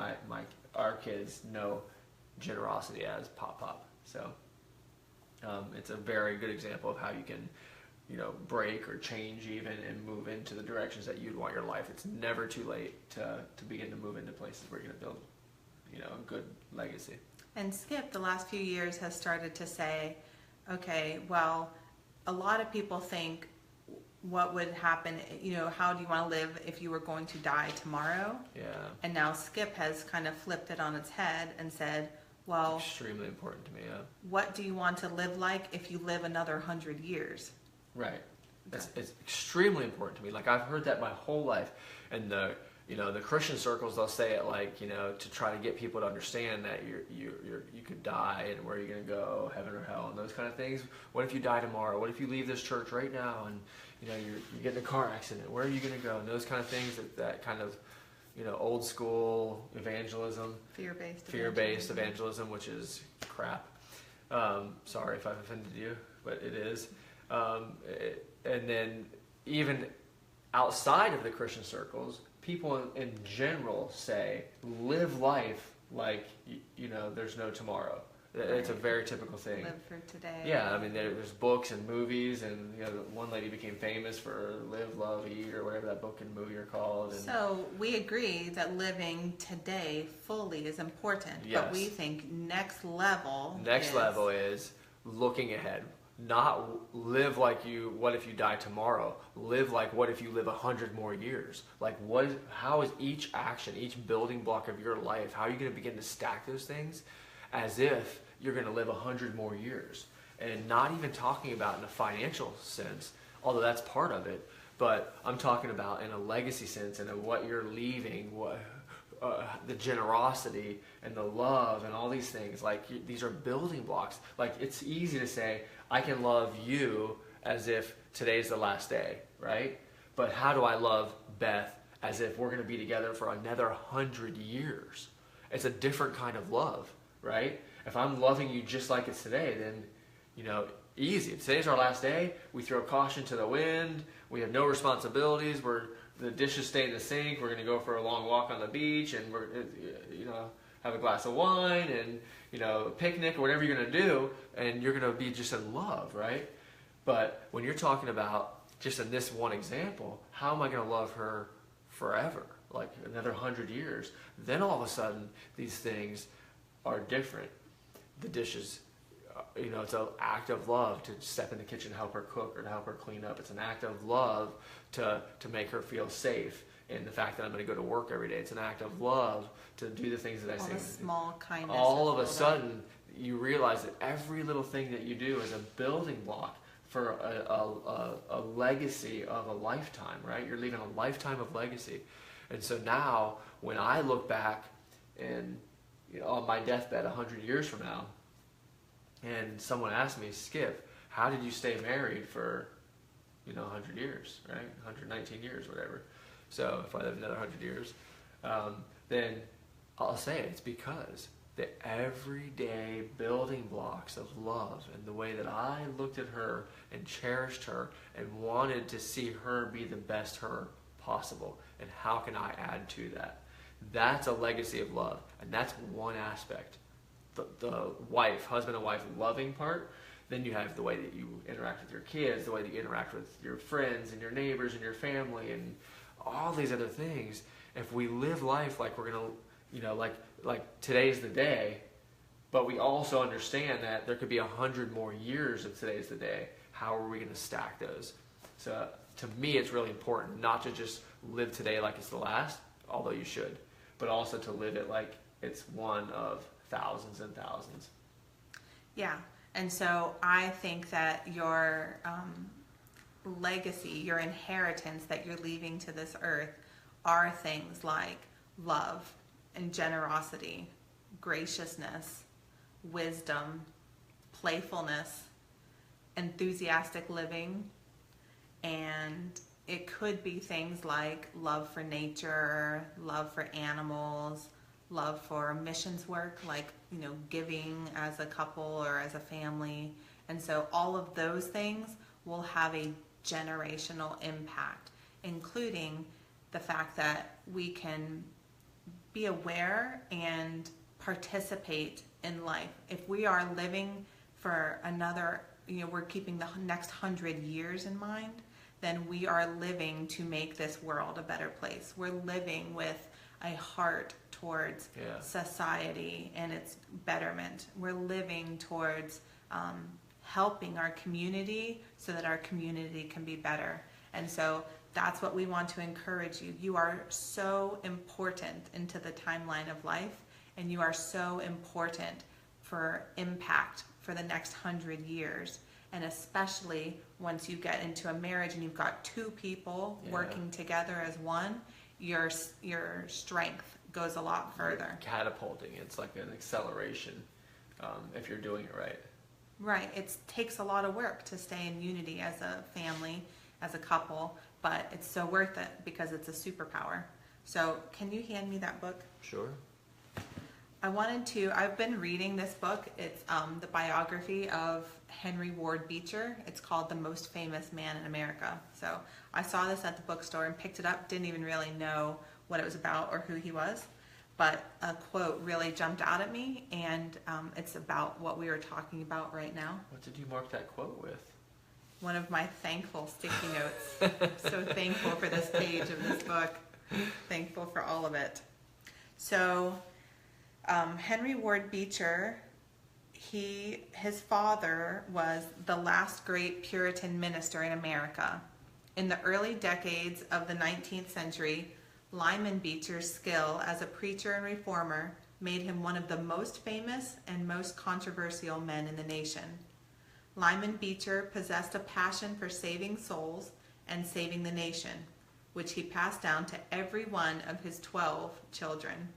our kids know generosity as pop pop. So it's a very good example of how you can, break or change even and move into the directions that you'd want your life. It's never too late to begin to move into places where you're going to build, a good legacy. And Skip, the last few years, has started to say, okay, well, a lot of people think, what would happen, how do you want to live if you were going to die tomorrow? Yeah. And now Skip has kind of flipped it on its head and said, well, extremely important to me, yeah. What do you want to live like if you live another 100 years? Right. It's extremely important to me. Like, I've heard that my whole life. And the Christian circles, they'll say it like, to try to get people to understand that you could die, and where are you going to go, heaven or hell, and those kind of things. What if you die tomorrow? What if you leave this church right now and you get in a car accident? Where are you going to go? And those kind of things, that kind of old school evangelism, fear-based evangelism, which is crap. Sorry if I've offended you, but it is. And then even outside of the Christian circles, people in general say, live life like, there's no tomorrow. It's a very typical thing. Live for today. Yeah, I mean, there's books and movies, and one lady became famous for Live, Love, Eat, or whatever that book and movie are called. And so we agree that living today fully is important, yes. But we think next level is looking ahead. Not live like what if you die tomorrow? Live like, what if you live 100 more years? Like, how is each action, each building block of your life, how are you going to begin to stack those things as if you're going to live 100 more years? And not even talking about in a financial sense, although that's part of it, but I'm talking about in a legacy sense and of what you're leaving, the generosity and the love and all these things. Like, these are building blocks. Like, it's easy to say, I can love you as if today's the last day, right? But how do I love Beth as if we're going to be together for another 100 years? It's a different kind of love, right? If I'm loving you just like it's today, then, easy. If today's our last day, we throw caution to the wind, we have no responsibilities, the dishes stay in the sink, we're going to go for a long walk on the beach, and we're, have a glass of wine, and, a picnic, or whatever you're going to do, and you're going to be just in love, right? But when you're talking about, just in this one example, how am I going to love her forever? Like another 100 years? Then all of a sudden, these things are different. The dishes, it's an act of love to step in the kitchen, help her cook, or to help her clean up. It's an act of love to make her feel safe. And the fact that I'm going to go to work every day, it's an act of love to do the things that I say. All the small kindness. All of a sudden, you realize that every little thing that you do is a building block for a legacy of a lifetime, right? You're leaving a lifetime of legacy. And so now, when I look back and on my deathbed 100 years from now, and someone asks me, Skip, how did you stay married for 100 years, right? 119 years, whatever. So if I live another 100 years, then I'll say it's because the everyday building blocks of love and the way that I looked at her and cherished her and wanted to see her be the best her possible, and how can I add to that? That's a legacy of love, and that's one aspect. The wife, husband and wife loving part. Then you have the way that you interact with your kids, the way that you interact with your friends and your neighbors and your family and all these other things. If we live life like we're going to, like today's the day, but we also understand that there could be 100 more years of today's the day, how are we going to stack those? So to me, it's really important not to just live today like it's the last, although you should, but also to live it like it's one of thousands and thousands. Yeah. And so I think that your legacy, your inheritance that you're leaving to this earth are things like love and generosity, graciousness, wisdom, playfulness, enthusiastic living, and it could be things like love for nature, love for animals, love for missions work, like, giving as a couple or as a family. And so all of those things will have a generational impact, including the fact that we can be aware and participate in life. If we are living for another, we're keeping the next 100 years in mind, then we are living to make this world a better place. We're living with a heart towards society and its betterment. We're living towards helping our community so that our community can be better. And so that's what we want to encourage you. You are so important into the timeline of life, and you are so important for impact for the next 100 years. And especially once you get into a marriage and you've got two people working together as one, your strength goes a lot further. You're catapulting. It's like an acceleration if you're doing it right. Right. It takes a lot of work to stay in unity as a family, as a couple, but it's so worth it because it's a superpower. So can you hand me that book? Sure. I've been reading this book. It's the biography of Henry Ward Beecher. It's called The Most Famous Man in America. So I saw this at the bookstore and picked it up. Didn't even really know what it was about or who he was. But a quote really jumped out at me, and it's about what we were talking about right now. What did you mark that quote with? One of my thankful sticky notes. So thankful for this page of this book. Thankful for all of it. So Henry Ward Beecher, his father was the last great Puritan minister in America. In the early decades of the 19th century, Lyman Beecher's skill as a preacher and reformer made him one of the most famous and most controversial men in the nation. Lyman Beecher possessed a passion for saving souls and saving the nation, which he passed down to every one of his 12 children.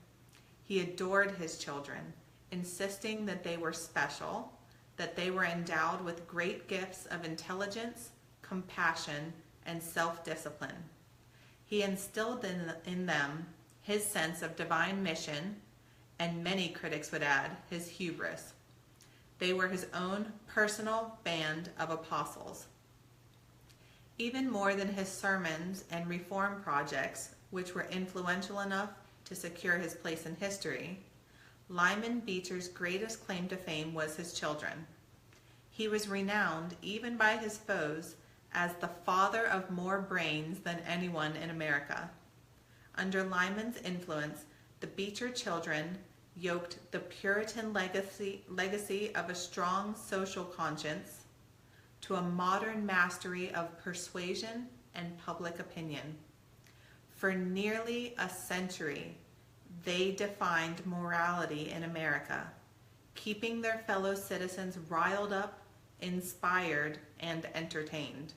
He adored his children, insisting that they were special, that they were endowed with great gifts of intelligence, compassion, and self-discipline. He instilled in them his sense of divine mission, and many critics would add, his hubris. They were his own personal band of apostles. Even more than his sermons and reform projects, which were influential enough to secure his place in history, Lyman Beecher's greatest claim to fame was his children. He was renowned, even by his foes, as the father of more brains than anyone in America. Under Lyman's influence, the Beecher children yoked the Puritan legacy of a strong social conscience to a modern mastery of persuasion and public opinion. For nearly a century, they defined morality in America, keeping their fellow citizens riled up inspired, and entertained.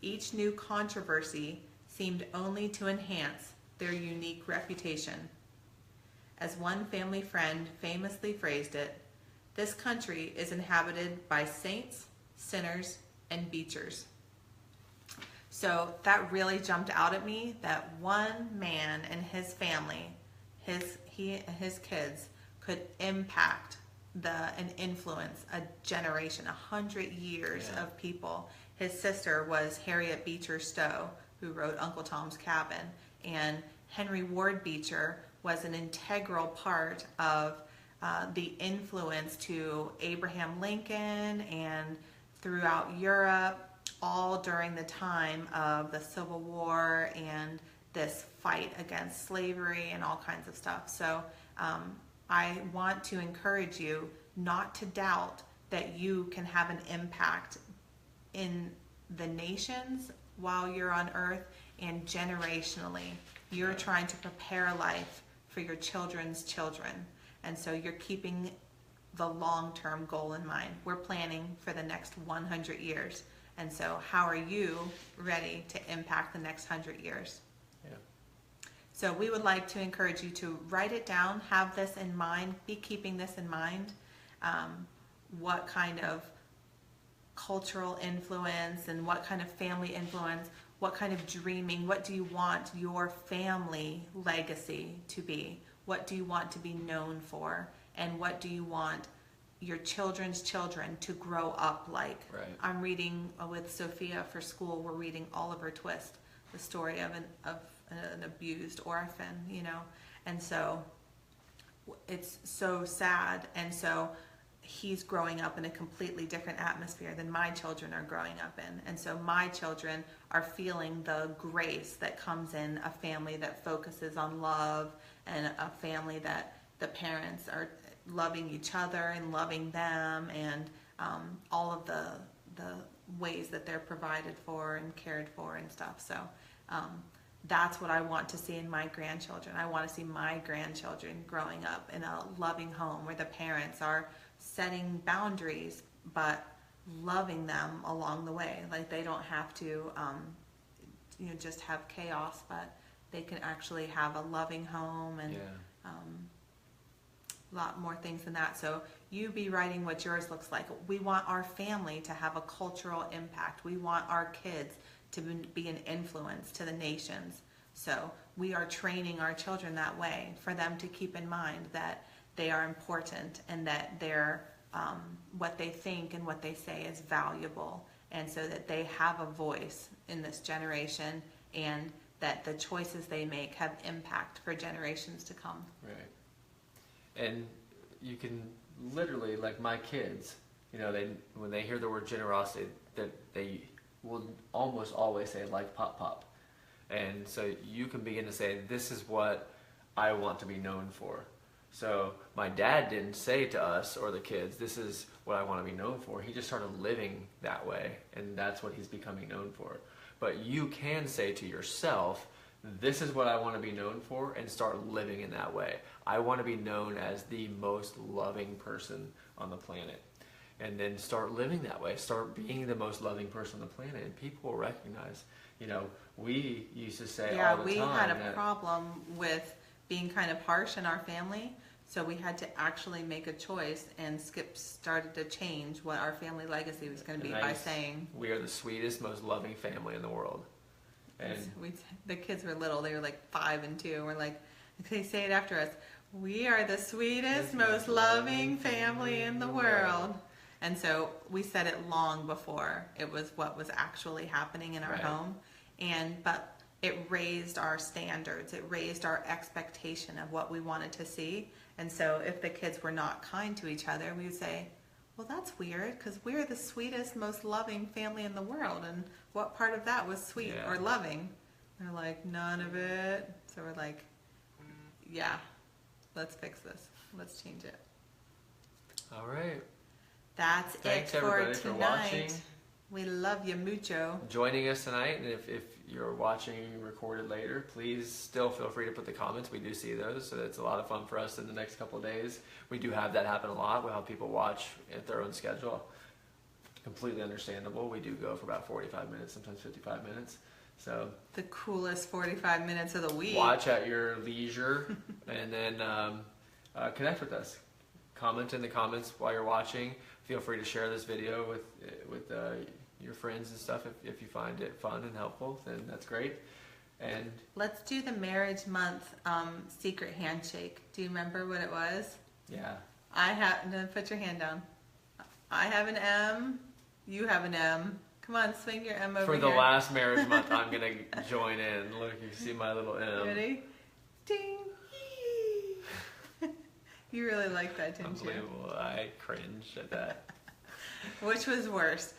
Each new controversy seemed only to enhance their unique reputation. As one family friend famously phrased it, this country is inhabited by saints, sinners, and beachers. So that really jumped out at me, that one man and his family, his kids, could impact and influence a generation, 100 years of people. His sister was Harriet Beecher Stowe, who wrote Uncle Tom's Cabin, and Henry Ward Beecher was an integral part of the influence to Abraham Lincoln and throughout Europe, all during the time of the Civil War and this fight against slavery and all kinds of stuff. So I want to encourage you not to doubt that you can have an impact in the nations while you're on earth and generationally. You're trying to prepare life for your children's children. And so you're keeping the long-term goal in mind. We're planning for the next 100 years. And so how are you ready to impact the next 100 years? Yeah. So we would like to encourage you to write it down, have this in mind, be keeping this in mind. What kind of cultural influence and what kind of family influence, what kind of dreaming, what do you want your family legacy to be? What do you want to be known for? And what do you want your children's children to grow up like? Right. I'm reading with Sophia for school, we're reading Oliver Twist, the story of an abused orphan, you know. And so it's so sad. And so he's growing up in a completely different atmosphere than my children are growing up in. And so my children are feeling the grace that comes in a family that focuses on love and a family that the parents are loving each other and loving them, and all of the ways that they're provided for and cared for and stuff. So that's what I want to see in my grandchildren. I want to see my grandchildren growing up in a loving home where the parents are setting boundaries but loving them along the way. Like they don't have to just have chaos, but they can actually have a loving home and a lot more things than that. So you be writing what yours looks like. We want our family to have a cultural impact. We want our kids to be an influence to the nations. So we are training our children that way, for them to keep in mind that they are important and that they're, what they think and what they say is valuable, and so that they have a voice in this generation and that the choices they make have impact for generations to come. Right. And you can literally, like my kids, when they hear the word generosity, that they will almost always say, like pop pop. And so you can begin to say, this is what I want to be known for. So my dad didn't say to us or the kids, this is what I want to be known for. He just started living that way, and that's what he's becoming known for. But you can say to yourself, this is what I want to be known for, and start living in that way. I want to be known as the most loving person on the planet. And then start living that way. Start being the most loving person on the planet, and people will recognize. We used to say all the time. Yeah, we had a problem with being kind of harsh in our family, so we had to actually make a choice, and Skip started to change what our family legacy was going to be by saying, we are the sweetest, most loving family in the world. And the kids were little, they were like 5 and 2, and we're like, they say it after us, we are the sweetest, most loving family in the world. And so we said it long before it was what was actually happening in our home. But it raised our standards. It raised our expectation of what we wanted to see. And so if the kids were not kind to each other, we would say, well, that's weird, because we're the sweetest, most loving family in the world. And what part of that was sweet or loving? They're like, none of it. So we're like, yeah, let's fix this. Let's change it. All right. That's Thanks, it for everybody, tonight. for watching. We love you mucho. Joining us tonight, and if you're watching recorded later, please still feel free to put the comments. We do see those, so it's a lot of fun for us in the next couple of days. We do have that happen a lot. We'll have people watch at their own schedule. completely understandable. We do go for about 45 minutes, sometimes 55 minutes. So The coolest 45 minutes of the week. watch at your leisure, and then connect with us. Comment in the comments while you're watching. Feel free to share this video with your friends and stuff. If you find it fun and helpful, then that's great. And Let's do the marriage month secret handshake. Do you remember what it was? yeah, No, put your hand down. I have an M. You have an M. Come on, swing your M over for here. the last marriage month, I'm gonna join in. Look, you see my little M. Ready? Ding. You really like that, didn't you? Unbelievable. I cringe at that. Which was worse?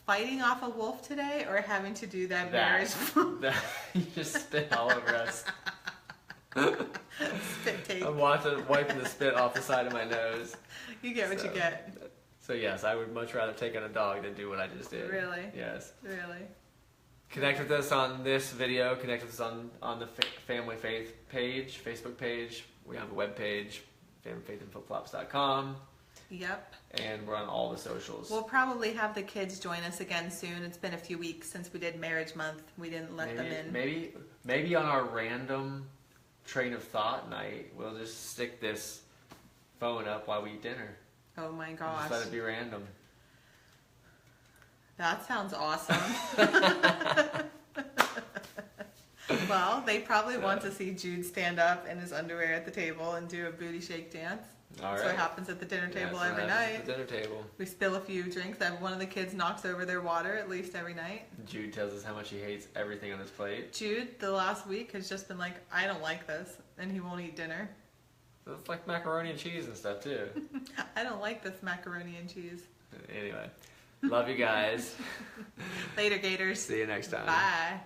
Fighting off a wolf today or having to do that marriage? That you just spit all over us. Spit take. I'm wiping the spit off the side of my nose. You get what you get. So yes, I would much rather take on a dog than do what I just did. Really? Yes. Really? Connect with us on this video. Connect with us on the Family Faith page, Facebook page. We have a web page, familyfaithandflipflops.com. Yep. And we're on all the socials. We'll probably have the kids join us again soon. It's been a few weeks since we did marriage month. We didn't let them in. Maybe on our random train of thought night, we'll just stick this phone up while we eat dinner. Oh my gosh. Just let it be random. That sounds awesome. Well, they probably want to see Jude stand up in his underwear at the table and do a booty shake dance. All That's right. what happens at the dinner table That's what every happens night. at the dinner table. We spill a few drinks. One of the kids knocks over their water at least every night. Jude tells us how much he hates everything on his plate. Jude, the last week, has just been like, I don't like this, and he won't eat dinner. So it's like macaroni and cheese and stuff too. I don't like this macaroni and cheese. Anyway, love you guys. Later, Gators. See you next time. Bye.